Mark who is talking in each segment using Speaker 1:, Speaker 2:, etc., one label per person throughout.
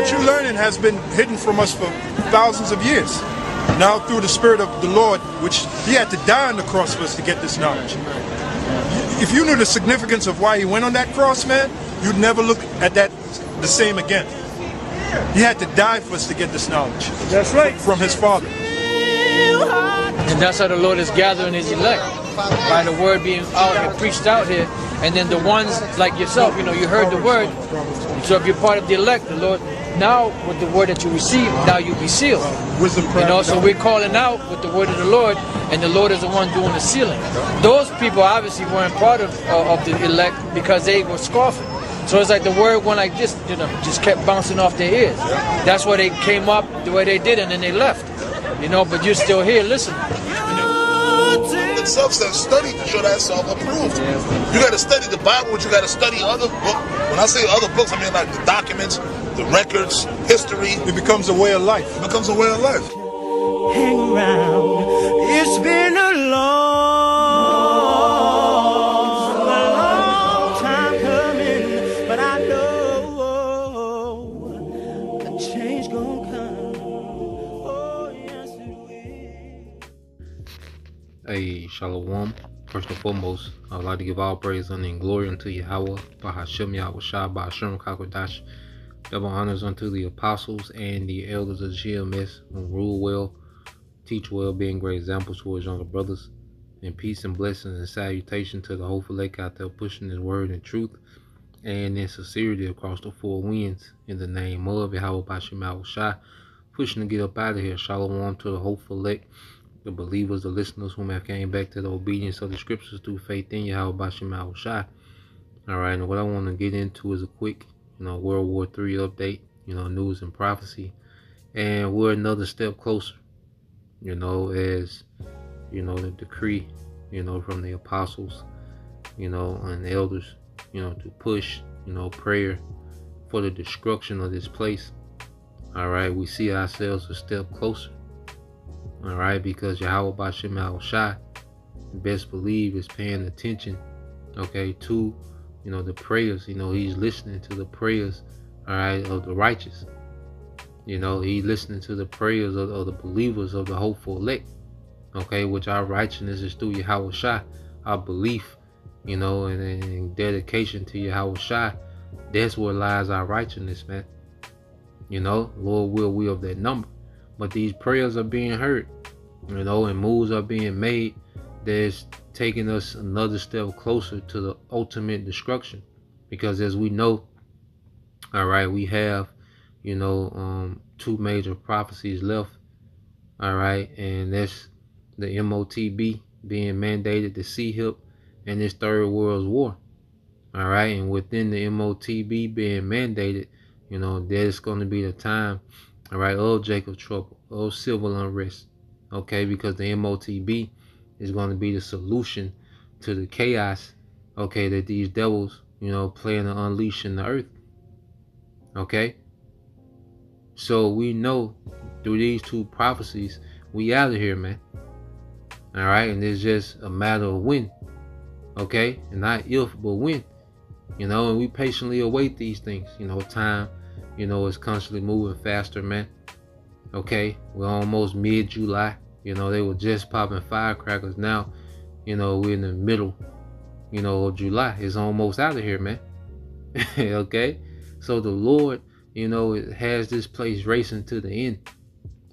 Speaker 1: true learning has been hidden from us for thousands of years. Now through the Spirit of the Lord, which He had to die on the cross for us to get this knowledge. If you knew the significance of why He went on that cross, man, you'd never look at that the same again. He had to die for us to get this knowledge.
Speaker 2: That's right.
Speaker 1: From His Father.
Speaker 3: And that's how the Lord is gathering His elect, by the word being out and preached out here. And then the ones like yourself, you know, you heard the word. So if you're part of the elect, the Lord, now with the word that you receive, now you'll be sealed.
Speaker 1: Wisdom,
Speaker 3: you know, so we're calling out with the word of the Lord, and the Lord is the one doing the sealing. Those people obviously weren't part of the elect because they were scoffing. So it's like the word went like this, you know, just kept bouncing off their ears. That's why they came up the way they did, and then they left. You know, but you're still here listening.
Speaker 4: It's self-study to show that self-approved. You got to study the Bible, but you got to study other books. When I say other books, I mean like the documents, the records, history.
Speaker 1: It becomes a way of life.
Speaker 4: It becomes a way of life.
Speaker 2: Hang around. It's been a long time coming, but I know a change gonna come. Oh, yes it will.
Speaker 5: Hey, Shalom. First and foremost, I would like to give all praise, honor, and glory unto Yahweh, Bahashem Yahushua, Bahashem Kakodash. Double honors unto the apostles and the elders of GMS who rule well, teach well, being great examples towards younger brothers. And peace and blessings and salutation to the whole elect out there pushing His word in truth and in sincerity across the four winds. In the name of Yahweh Bahashem Yahushua, pushing to get up out of here. Shalom to the whole elect, the believers, the listeners whom have came back to the obedience of the scriptures through faith in Yahweh Bahashem Yahushua. Alright, and what I want to get into is a quick, World War III update, news and prophecy. And we're another step closer, as, the decree, from the apostles, and the elders, to push, prayer for the destruction of this place. Alright, we see ourselves a step closer. Alright, because Yahweh Bahashem Yahushua, best believe, is paying attention, to the prayers. He's listening to the prayers, of the righteous. He's listening to the prayers of the believers, of the hopeful elect, which our righteousness is through Yahushua, our belief, and dedication to Yahushua. That's where lies our righteousness, man. Lord will we of that number. But these prayers are being heard, and moves are being made that's taking us another step closer to the ultimate destruction. Because as we know, we have, two major prophecies left, and that's the MOTB being mandated, the CHIP, and this Third World War, and within the MOTB being mandated, there's going to be the time, of Jacob trouble, of civil unrest, because the MOTB is going to be the solution to the chaos, that these devils, plan to unleash in the earth, So we know through these two prophecies, we out of here, man, and it's just a matter of when, and not if, but when, and we patiently await these things, time, is constantly moving faster, man. We're almost mid-July. They were just popping firecrackers. Now, we're in the middle, of July. It's almost out of here, man. So the Lord, has this place racing to the end,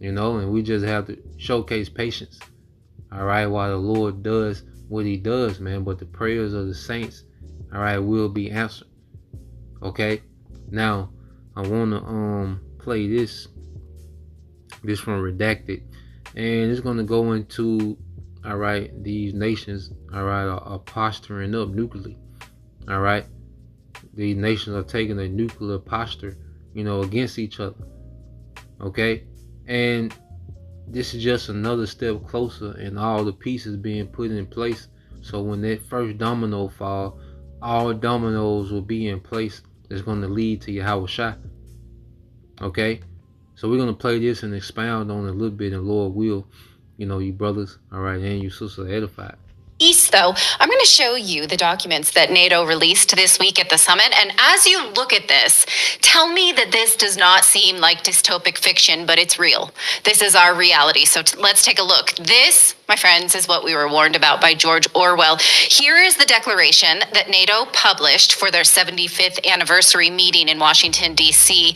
Speaker 5: and we just have to showcase patience, while the Lord does what He does, man. But the prayers of the saints, will be answered. Now, I want to play this from Redacted, and it's going to go into these nations are posturing up nuclearly. These nations are taking a nuclear posture, against each other. And this is just another step closer, and all the pieces being put in place. So when that first domino fall, all dominoes will be in place. That's going to lead to Yahushua. So we're going to play this and expound on it a little bit, and Lord will, you brothers, and you sisters edified.
Speaker 6: East, though, I'm going to show you the documents that NATO released this week at the summit. And as you look at this, tell me that this does not seem like dystopic fiction, but it's real. This is our reality. So let's take a look. This, my friends, is what we were warned about by George Orwell. Here is the declaration that NATO published for their 75th anniversary meeting in Washington, D.C.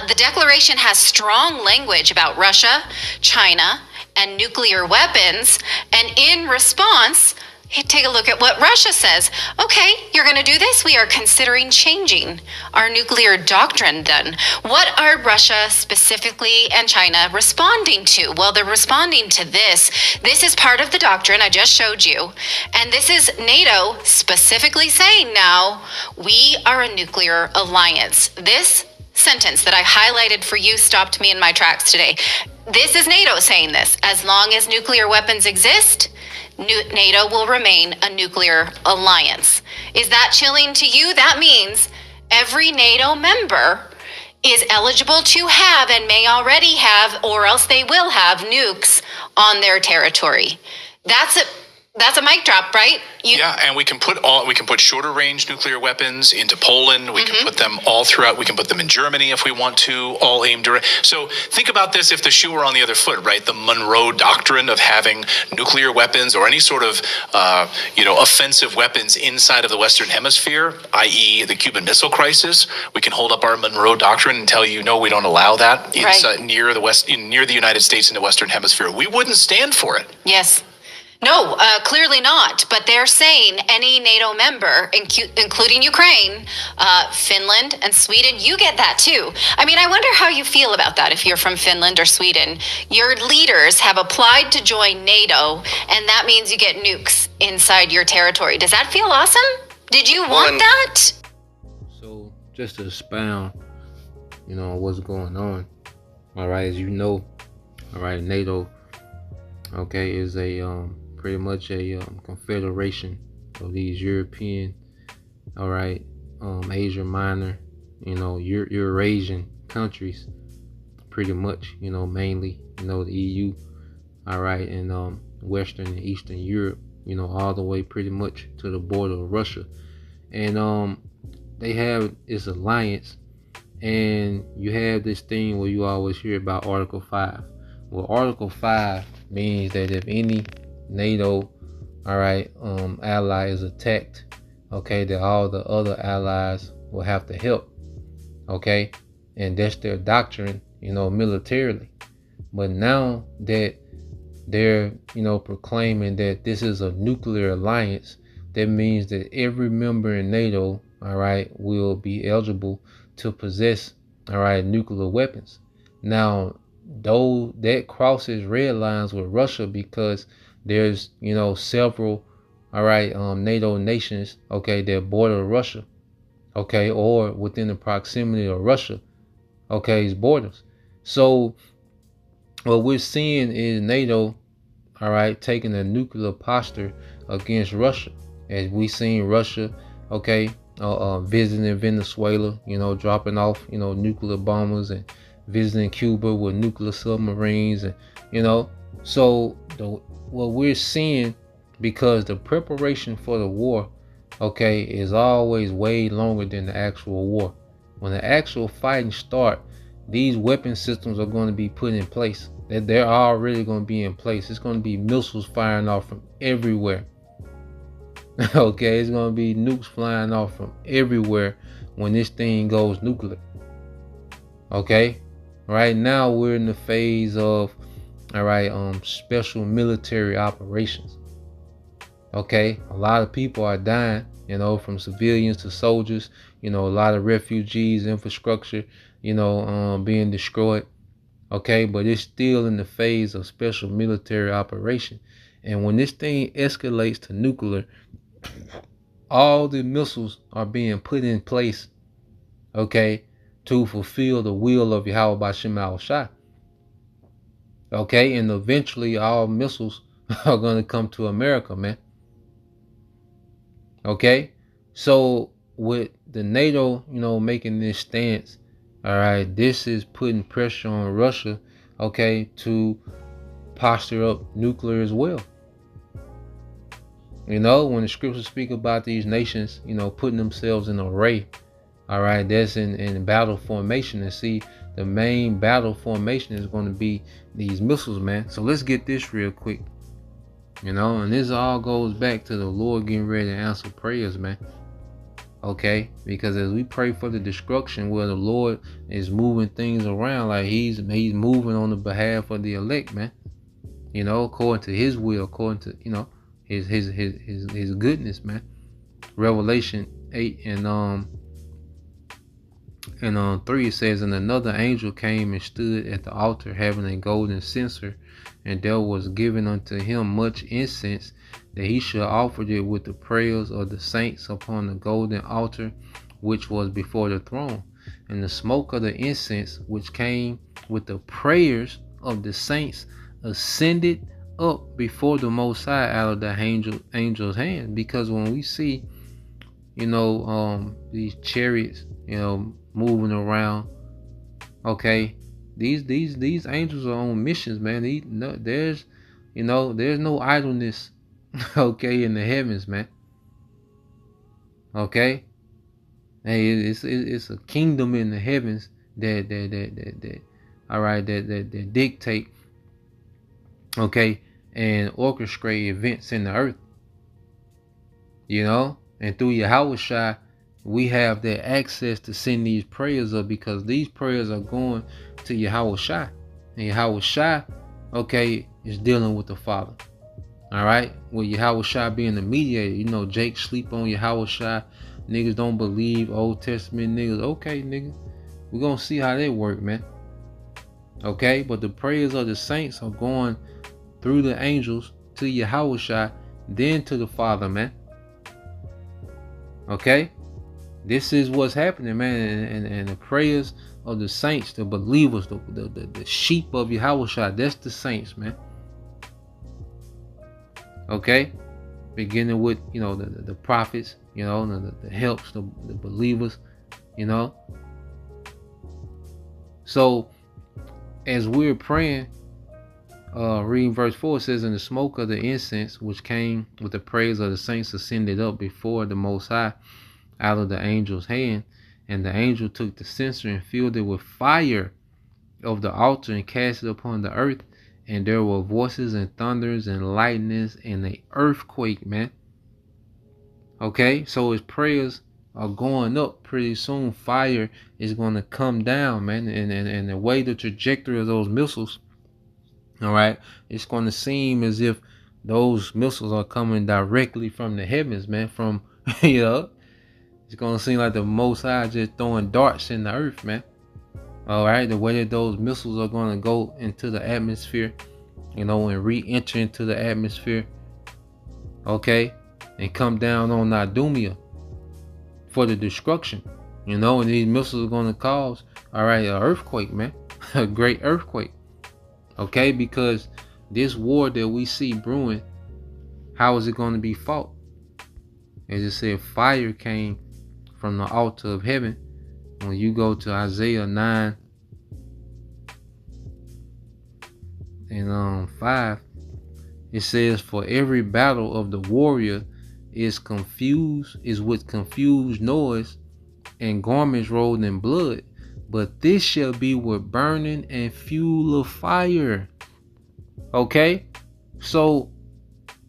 Speaker 6: The declaration has strong language about Russia, China, and nuclear weapons. And in response, take a look at what Russia says. Okay, you're going to do this? We are considering changing our nuclear doctrine then. What are Russia specifically and China responding to? Well, they're responding to this. This is part of the doctrine I just showed you. And this is NATO specifically saying now, we are a nuclear alliance. This sentence that I highlighted for you stopped me in my tracks today. This is NATO saying this. As long as nuclear weapons exist, NATO will remain a nuclear alliance. Is that chilling to you? That means every NATO member is eligible to have and may already have, or else they will have, nukes on their territory. That's a mic drop, right?
Speaker 7: Yeah, and we can put shorter range nuclear weapons into Poland. We can put them all throughout. We can put them in Germany if we want to, all aimed direct. So think about this if the shoe were on the other foot, right? The Monroe Doctrine of having nuclear weapons or any sort of, offensive weapons inside of the Western Hemisphere, i.e. the Cuban Missile Crisis. We can hold up our Monroe Doctrine and tell you, no, we don't allow that near the United States in the Western Hemisphere. We wouldn't stand for it.
Speaker 6: Yes. No, clearly not. But they're saying any NATO member, including Ukraine, Finland, and Sweden, you get that too. I mean, I wonder how you feel about that if you're from Finland or Sweden. Your leaders have applied to join NATO, and that means you get nukes inside your territory. Does that feel awesome? Did you want that?
Speaker 5: So, just to expound, what's going on. All right, as you know, all right, NATO, okay, is a pretty much a confederation of these European, all right, Asia Minor, Eurasian countries, pretty much, mainly, the EU, all right, and Western and Eastern Europe, all the way pretty much to the border of Russia, and they have this alliance, and you have this thing where you always hear about Article 5. Well, Article 5 means that if any NATO, all right, ally is attacked, okay, that all the other allies will have to help, okay, and that's their doctrine, militarily. But now that they're, proclaiming that this is a nuclear alliance, that means that every member in NATO, all right, will be eligible to possess, all right, nuclear weapons. Now, though that crosses red lines with Russia because there's several, all right, NATO nations, okay, that border Russia, okay, or within the proximity of Russia, okay's borders. So what we're seeing is NATO, all right, taking a nuclear posture against Russia, as we seen Russia, okay, visiting Venezuela, dropping off, nuclear bombers, and visiting Cuba with nuclear submarines, and so what we're seeing, because the preparation for the war, okay, is always way longer than the actual war. When the actual fighting start, these weapon systems are going to be put in place. They're already going to be in place. It's going to be missiles firing off from everywhere. Okay, it's going to be nukes flying off from everywhere when this thing goes nuclear. Okay, right now we're in the phase of, all right, special military operations. Okay, a lot of people are dying, from civilians to soldiers, a lot of refugees, infrastructure, being destroyed. Okay, but it's still in the phase of special military operation. And when this thing escalates to nuclear, all the missiles are being put in place, okay, to fulfill the will of Yahweh B'Shem Al-Shai. Okay, and eventually all missiles are going to come to America, man. Okay, so with the NATO, making this stance, all right, this is putting pressure on Russia, okay, to posture up nuclear as well. You know, when the scriptures speak about these nations, you know, putting themselves in array, all right, that's in battle formation. And see, the main battle formation is going to be these missiles, man. So let's get this real quick, you know, and this all goes back to the Lord getting ready to answer prayers, man. Okay, because as we pray for the destruction, where the Lord is moving things around, like he's moving on the behalf of the elect, man. You know, according to His will, according to, you know, his goodness, man. Revelation 8 and 3, it says, and another angel came and stood at the altar, having a golden censer, and there was given unto him much incense, that he should offer it with the prayers of the saints upon the golden altar which was before the throne. And the smoke of the incense, which came with the prayers of the saints, ascended up before the Most High out of the angel's hand. Because when we see, you know, these chariots, you know, moving around, okay, these angels are on missions, man. There's no idleness, okay, in the heavens, man. Okay, hey, it's a kingdom in the heavens that all right, that dictate, okay, and orchestrate events in the earth, you know. And through Yahushua, we have that access to send these prayers up, because these prayers are going to Yahushua, and Yahushua, okay, is dealing with the Father. All right, with Yahushua being the mediator. You know, Jake sleep on Yahushua. Niggas don't believe Old Testament niggas. Okay, nigga, we're gonna see how they work, man. Okay, but the prayers of the saints are going through the angels to Yahushua, then to the Father, man. Okay, this is what's happening, man. And the prayers of the saints, the believers, the sheep of Yahushua, that's the saints, man. Okay, beginning with, you know, the prophets, you know, the helps, the believers, you know. So as we're praying, reading verse 4, it says, and the smoke of the incense which came with the praise of the saints ascended up before the Most High out of the angel's hand. And the angel took the censer and filled it with fire of the altar and cast it upon the earth. And there were voices and thunders and lightnings and an earthquake, man. Okay, so his prayers are going up. Pretty soon fire is going to come down, man. And the way the trajectory of those missiles, all right, it's going to seem as if those missiles are coming directly from the heavens, man. From, you know, it's going to seem like the Most High just throwing darts in the earth, man. All right, the way that those missiles are going to go into the atmosphere, you know, and re-enter into the atmosphere, okay, and come down on Idumea for the destruction, you know. And these missiles are going to cause, all right, an earthquake, man. A great earthquake, okay, because this war that we see brewing, how is it going to be fought? As it said, fire came from the altar of heaven. When you go to Isaiah 9 and 5, it says, for every battle of the warrior is with confused noise and garments rolled in blood, but this shall be with burning and fuel of fire. Okay, so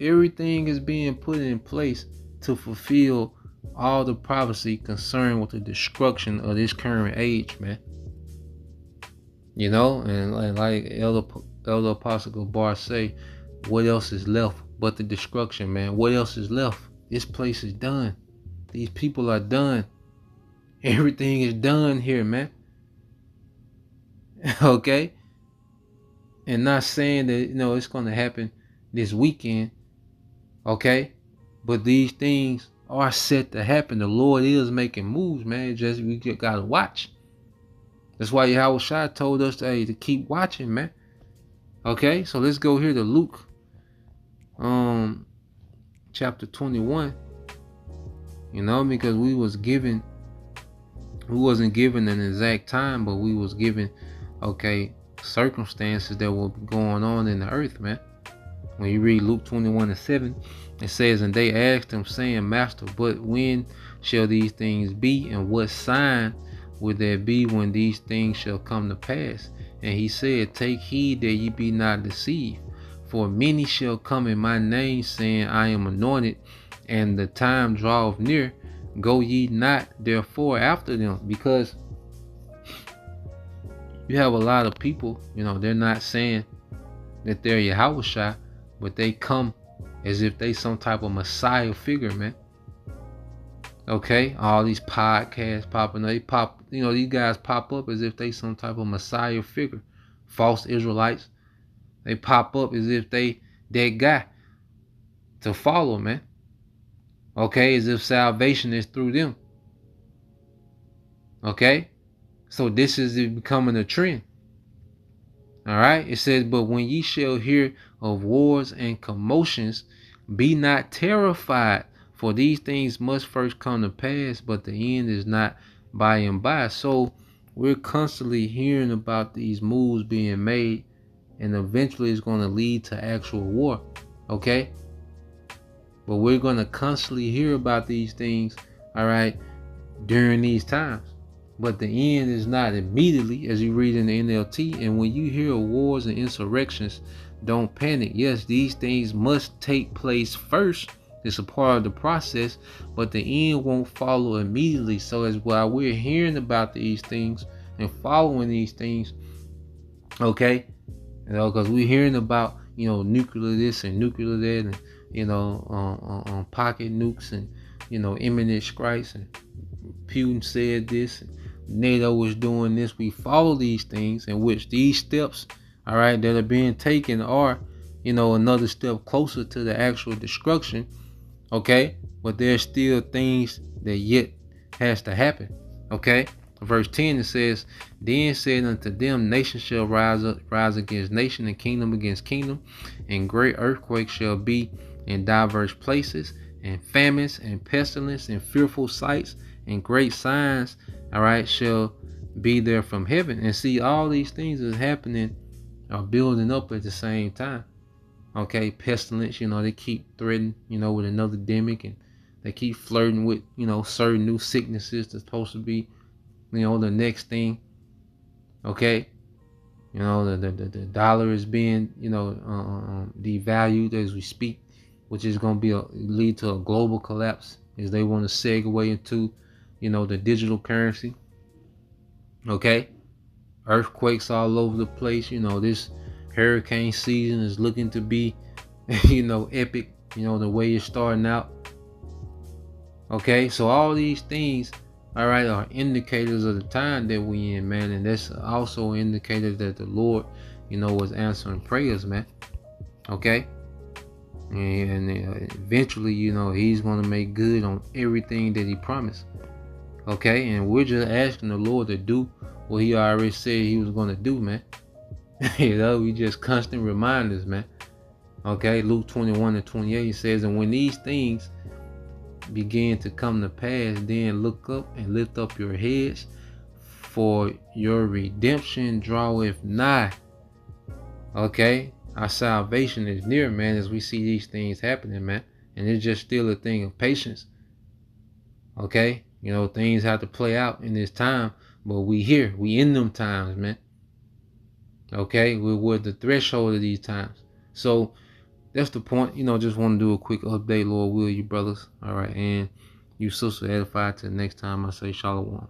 Speaker 5: everything is being put in place to fulfill all the prophecy concerned with the destruction of this current age, man. You know, and like Elder Apostle Gabar say, what else is left but the destruction, man? What else is left? This place is done. These people are done. Everything is done here, man. Okay, and not saying that, you know, it's going to happen this weekend, okay, but these things are set to happen. The Lord is making moves, man. Just we just gotta watch. That's why Yahushua told us to keep watching, man. Okay, so let's go here to Luke, chapter 21. You know, because we wasn't given an exact time, but we was given, okay, circumstances that were going on in the earth, man. When you read Luke 21:7, it says, and they asked him, saying, Master, but when shall these things be, and what sign will there be when these things shall come to pass? And he said, take heed that ye be not deceived, for many shall come in my name, saying, I am anointed, and the time draweth near. Go ye not therefore after them. Because you have a lot of people, they're not saying that they're Yahushua, but they come as if they some type of Messiah figure, man. Okay, all these podcasts popping up, these guys pop up as if they some type of Messiah figure. False Israelites, they pop up as if they that guy to follow, man. Okay, as if salvation is through them. Okay, so this is becoming a trend. All right, it says, but when ye shall hear of wars and commotions, be not terrified, for these things must first come to pass, but the end is not by and by. So we're constantly hearing about these moves being made, and eventually it's going to lead to actual war. Okay, but we're going to constantly hear about these things, all right, during these times. But the end is not immediately, as you read in the NLT. And when you hear of wars and insurrections, don't panic. Yes, these things must take place first. It's a part of the process, but the end won't follow immediately. So as while we're hearing about these things and following these things, okay, because we're hearing about, nuclear this and nuclear that, and, pocket nukes and, imminent strikes, and Putin said this, and NATO was doing this. We follow these things, in which these steps, all right, that are being taken are, another step closer to the actual destruction. Okay, but there's still things that yet has to happen. Okay, verse 10, it says, then said unto them, nation shall rise against nation, and kingdom against kingdom, and great earthquakes shall be in diverse places, and famines and pestilence and fearful sights and great signs, all right, shall be there from heaven. And see, all these things is happening are building up at the same time. Okay, pestilence, they keep threatening, with another demic, and they keep flirting with, certain new sicknesses that's supposed to be, the next thing. Okay, the dollar is being, devalued as we speak, which is going to lead to a global collapse as they want to segue into, the digital currency. Okay, earthquakes all over the place. This hurricane season is looking to be, epic, the way it's starting out. Okay, so all these things, all right, are indicators of the time that we in, man. And that's also an indicator that the Lord, was answering prayers, man. Okay, and eventually, he's going to make good on everything that he promised. Okay, and we're just asking the Lord to do what he already said he was going to do, man. We just constant reminders, man. Okay, Luke 21:28 says, and when these things begin to come to pass, then look up and lift up your heads, for your redemption draweth nigh. Okay, our salvation is near, man, as we see these things happening, man. And it's just still a thing of patience. Okay, things have to play out in this time, but we in them times, man. Okay, we're at the threshold of these times. So that's the point. Just want to do a quick update, Lord will, you brothers. All right, and you sister edified. Till next time, I say shalom.